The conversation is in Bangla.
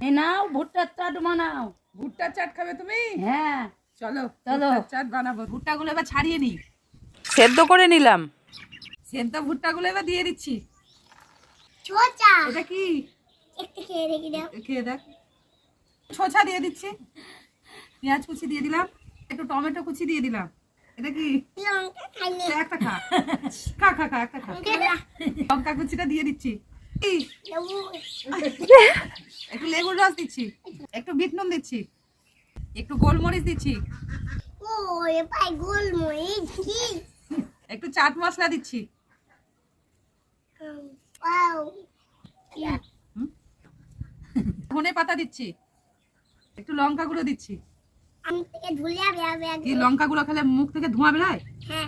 এই নাও ভুট্টার চাট বানাও। ভুট্টার চাট খাবে তুমি? হ্যাঁ চলো চলো। ভুট্টার চাট বানাবো। ভুট্টাগুলো এবার ছাড়িয়ে নিই, সেদ্ধ করে নিলাম। সেদ্ধ ভুট্টাগুলো এবার দিয়ে দিচ্ছি। ছোচা এটা কি? একটু খেয়ে দেখি দাও। খেয়ে দেখ। ছোচা দিয়ে দিচ্ছি, পেঁয়াজ কুচি দিয়ে দিলাম, একটু টমেটো কুচি দিয়ে দিলাম। এটা কি? লঙ্কা খাইলে একটা খা খা খা খা একটা খা। লঙ্কা কুচিটা দিয়ে দিচ্ছি, একটু লেবুর রস দিচ্ছি, একটু বিট নুন দিচ্ছি, একটু গোলমরিচ দিচ্ছি, ও এ পাই গোলমরিচ কি একটু চাট মশলা দিচ্ছি, ওয়াও ধনে পাতা দিচ্ছি, একটু লঙ্কা গুঁড়ো দিচ্ছি। আমি থেকে ধুলিয়া বেয়া বেয়া এই লঙ্কা গুঁড়ো খেলে মুখ থেকে ধোঁয়া বেরোয়। হ্যাঁ